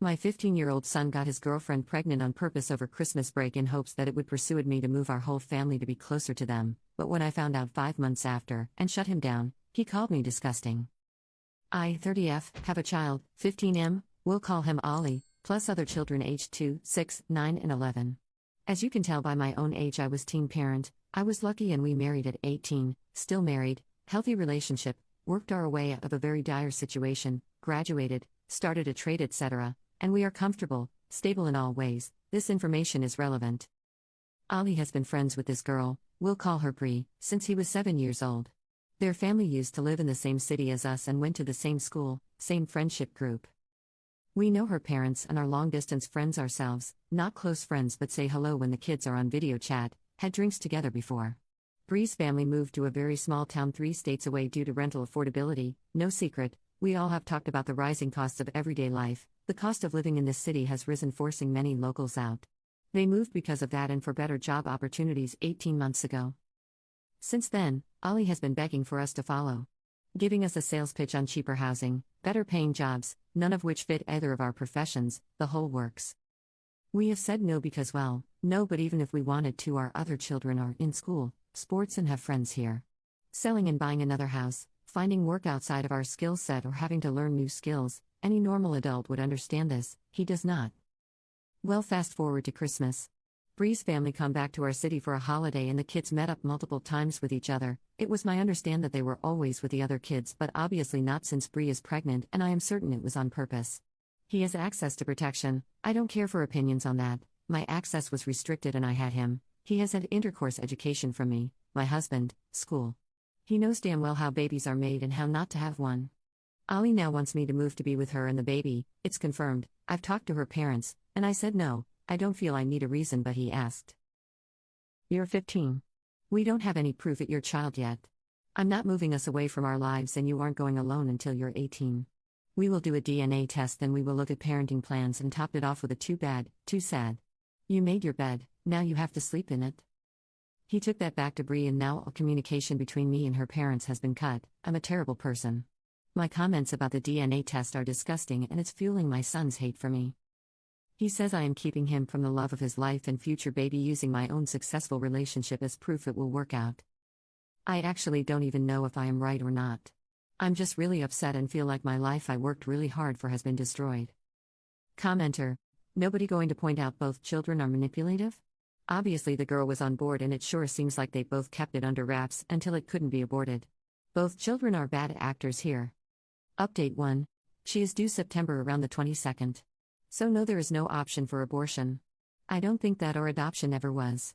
My 15-year-old son got his girlfriend pregnant on purpose over Christmas break in hopes that it would persuade me to move our whole family to be closer to them, but when I found out 5 months after and shut him down, he called me disgusting. I, 30F, have a child, 15M, we'll call him Ollie, plus other children aged 2, 6, 9 and 11. As you can tell by my own age, I was teen parent. I was lucky and we married at 18, still married, healthy relationship, worked our way out of a very dire situation, graduated, started a trade etc., and we are comfortable, stable in all ways. This information is relevant. Ollie has been friends with this girl, we'll call her Bree, since he was 7 years old. Their family used to live in the same city as us and went to the same school, same friendship group. We know her parents and are long-distance friends ourselves, not close friends but say hello when the kids are on video chat, had drinks together before. Bree's family moved to a very small town 3 states away due to rental affordability. No secret, we all have talked about the rising costs of everyday life. The cost of living in this city has risen, forcing many locals out. They moved because of that and for better job opportunities 18 months ago. Since then, Ollie has been begging for us to follow, giving us a sales pitch on cheaper housing, better paying jobs, none of which fit either of our professions, the whole works. We have said no because, well, no, but even if we wanted to, our other children are in school, sports and have friends here. Selling and buying another house, finding work outside of our skill set or having to learn new skills, any normal adult would understand this, he does not. Well, fast forward to Christmas. Bree's family come back to our city for a holiday and the kids met up multiple times with each other. It was my understanding that they were always with the other kids, but obviously not since Bree is pregnant, and I am certain it was on purpose. He has access to protection. I don't care for opinions on that. My access was restricted and I had him. He has had intercourse education from me, my husband, school. He knows damn well how babies are made and how not to have one. Ollie now wants me to move to be with her and the baby. It's confirmed. I've talked to her parents, and I said no. I don't feel I need a reason, but he asked. You're 15. We don't have any proof at your child yet. I'm not moving us away from our lives and you aren't going alone until you're 18. We will do a DNA test, then we will look at parenting plans and top it off with a too bad, too sad. You made your bed, now you have to sleep in it. He took that back to Bree and now all communication between me and her parents has been cut. I'm a terrible person. My comments about the DNA test are disgusting and it's fueling my son's hate for me. He says I am keeping him from the love of his life and future baby, using my own successful relationship as proof it will work out. I actually don't even know if I am right or not. I'm just really upset and feel like my life I worked really hard for has been destroyed. Commenter: nobody going to point out both children are manipulative? Obviously the girl was on board and it sure seems like they both kept it under wraps until it couldn't be aborted. Both children are bad actors here. Update 1. She is due September around the 22nd. So no, there is no option for abortion. I don't think that or adoption ever was.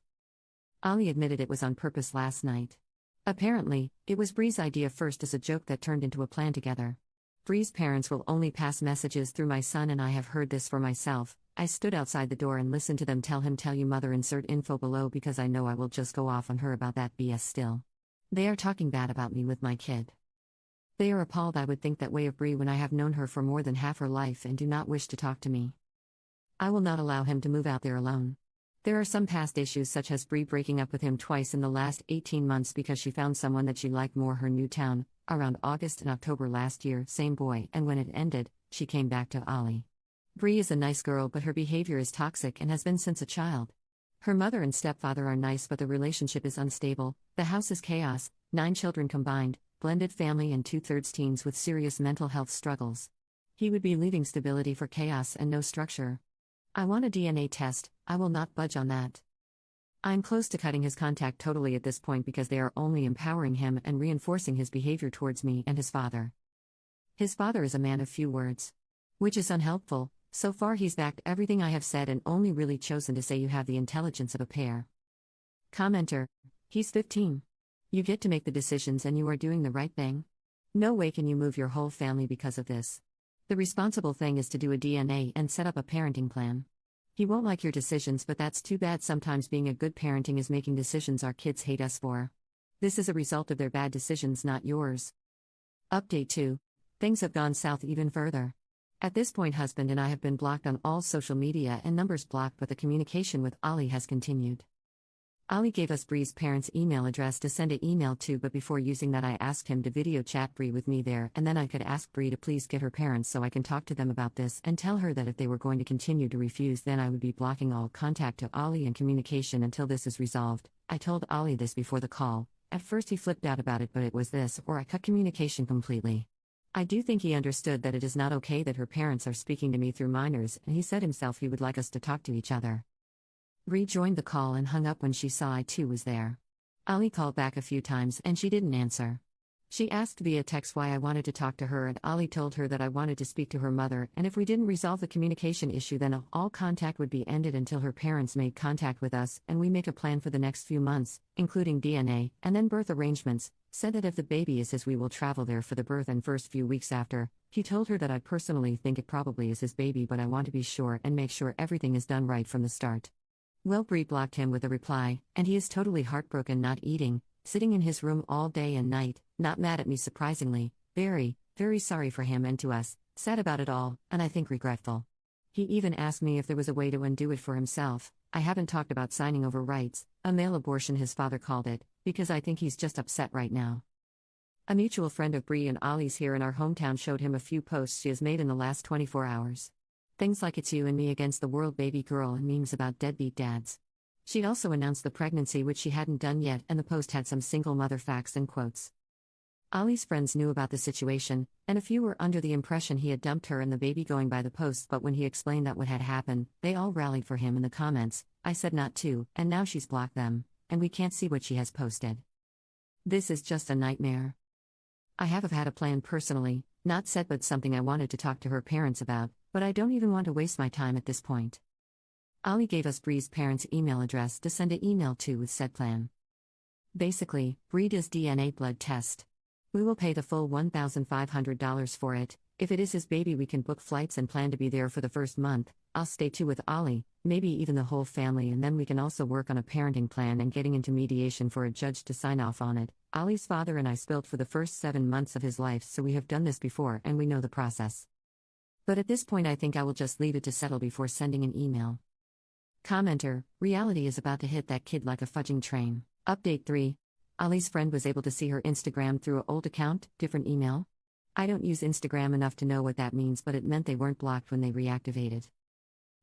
Ollie admitted it was on purpose last night. Apparently, it was Bree's idea first as a joke that turned into a plan together. Bree's parents will only pass messages through my son and I have heard this for myself. I stood outside the door and listened to them tell him tell you mother, insert info below, because I know I will just go off on her about that BS still. They are talking bad about me with my kid. They are appalled I would think that way of Bree when I have known her for more than half her life and do not wish to talk to me. I will not allow him to move out there alone. There are some past issues such as Bree breaking up with him twice in the last 18 months because she found someone that she liked more, her new town, around August and October last year, same boy, and when it ended, she came back to Ollie. Bree is a nice girl but her behavior is toxic and has been since a child. Her mother and stepfather are nice but the relationship is unstable, the house is chaos, 9 children combined, blended family and 2/3 teens with serious mental health struggles. He would be leaving stability for chaos and no structure. I want a DNA test, I will not budge on that. I'm close to cutting his contact totally at this point because they are only empowering him and reinforcing his behavior towards me and his father. His father is a man of few words, which is unhelpful. So far he's backed everything I have said and only really chosen to say you have the intelligence of a pair. Commenter: he's 15. You get to make the decisions and you are doing the right thing. No way can you move your whole family because of this. The responsible thing is to do a DNA and set up a parenting plan. He won't like your decisions, but that's too bad. Sometimes being a good parenting is making decisions our kids hate us for. This is a result of their bad decisions, not yours. Update 2. Things have gone south even further. At this point, husband and I have been blocked on all social media and numbers blocked, but the communication with Ollie has continued. Ali gave us Bree's parents' email address to send an email to, but before using that, I asked him to video chat Bree with me there, and then I could ask Bree to please get her parents so I can talk to them about this and tell her that if they were going to continue to refuse, then I would be blocking all contact to Ali and communication until this is resolved. I told Ali this before the call. At first, he flipped out about it, but it was this or I cut communication completely. I do think he understood that it is not okay that her parents are speaking to me through minors, and he said himself he would like us to talk to each other. Bree joined the call and hung up when she saw I too was there. Ali called back a few times and she didn't answer. She asked via text why I wanted to talk to her, and Ali told her that I wanted to speak to her mother, and if we didn't resolve the communication issue, then all contact would be ended until her parents made contact with us and we make a plan for the next few months, including DNA and then birth arrangements. Said that if the baby is his, we will travel there for the birth and first few weeks after. He told her that I personally think it probably is his baby, but I want to be sure and make sure everything is done right from the start. Well, Bree blocked him with a reply, and he is totally heartbroken, not eating, sitting in his room all day and night, not mad at me surprisingly, very, very sorry for him and to us, sad about it all, and I think regretful. He even asked me if there was a way to undo it for himself. I haven't talked about signing over rights, a male abortion his father called it, because I think he's just upset right now. A mutual friend of Bree and Ollie's here in our hometown showed him a few posts she has made in the last 24 hours. Things like "It's you and me against the world, baby girl," and memes about deadbeat dads. She also announced the pregnancy, which she hadn't done yet, and the post had some single mother facts and quotes. Ollie's friends knew about the situation, and a few were under the impression he had dumped her and the baby going by the post, but when he explained that what had happened, they all rallied for him in the comments. I said not to, and now she's blocked them, and we can't see what she has posted. This is just a nightmare. I have had a plan personally, not set, but something I wanted to talk to her parents about, but I don't even want to waste my time at this point. Ali gave us Bree's parents' email address to send an email to with said plan. Basically, Bree does DNA blood test. We will pay the full $1,500 for it. If it is his baby, we can book flights and plan to be there for the first month. I'll stay too with Ali, maybe even the whole family, and then we can also work on a parenting plan and getting into mediation for a judge to sign off on it. Ali's father and I spilled for the first 7 months of his life, so we have done this before and we know the process. But at this point I think I will just leave it to settle before sending an email. Commenter: reality is about to hit that kid like a fudging train. Update 3. Ali's friend was able to see her Instagram through an old account, different email. I don't use Instagram enough to know what that means, but it meant they weren't blocked when they reactivated.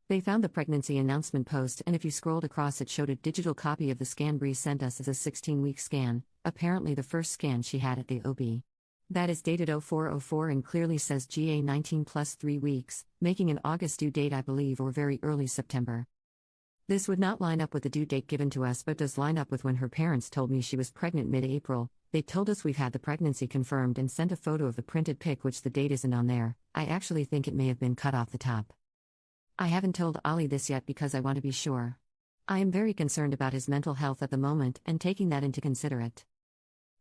They found the pregnancy announcement post, and if you scrolled across, it showed a digital copy of the scan Bree sent us as a 16-week scan, apparently the first scan she had at the OB. That is dated 0404 and clearly says GA 19 plus 3 weeks, making an August due date, I believe, or very early September. This would not line up with the due date given to us, but does line up with when her parents told me she was pregnant mid-April. They told us we've had the pregnancy confirmed and sent a photo of the printed pic, which the date isn't on there. I actually think it may have been cut off the top. I haven't told Ali this yet because I want to be sure. I am very concerned about his mental health at the moment and taking that into consideration.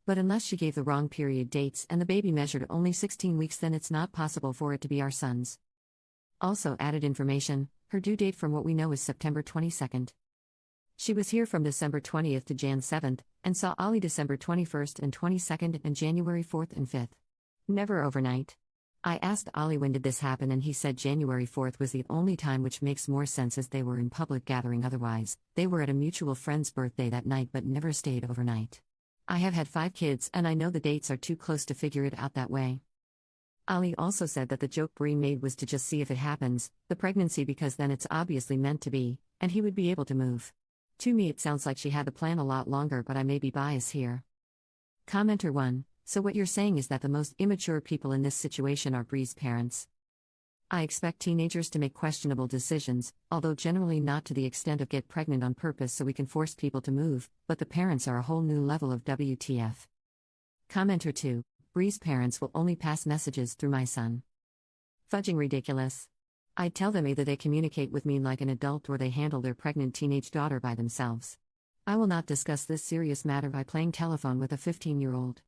But unless she gave the wrong period dates and the baby measured only 16 weeks, then it's not possible for it to be our son's. Also added information, her due date from what we know is September 22nd. She was here from December 20th to Jan 7th, and saw Ali December 21st and 22nd and January 4th and 5th. Never overnight. I asked Ali when did this happen, and he said January 4th was the only time, which makes more sense as they were in public gathering otherwise. They were at a mutual friend's birthday that night but never stayed overnight. I have had 5 kids and I know the dates are too close to figure it out that way. Ali also said that the joke Bree made was to just see if it happens, the pregnancy, because then it's obviously meant to be, and he would be able to move. To me it sounds like she had the plan a lot longer, but I may be biased here. Commenter 1. So what you're saying is that the most immature people in this situation are Bree's parents. I expect teenagers to make questionable decisions, although generally not to the extent of get pregnant on purpose so we can force people to move, but the parents are a whole new level of WTF. Commenter 2. Bree's parents will only pass messages through my son. Fudging ridiculous. I'd tell them either they communicate with me like an adult or they handle their pregnant teenage daughter by themselves. I will not discuss this serious matter by playing telephone with a 15-year-old.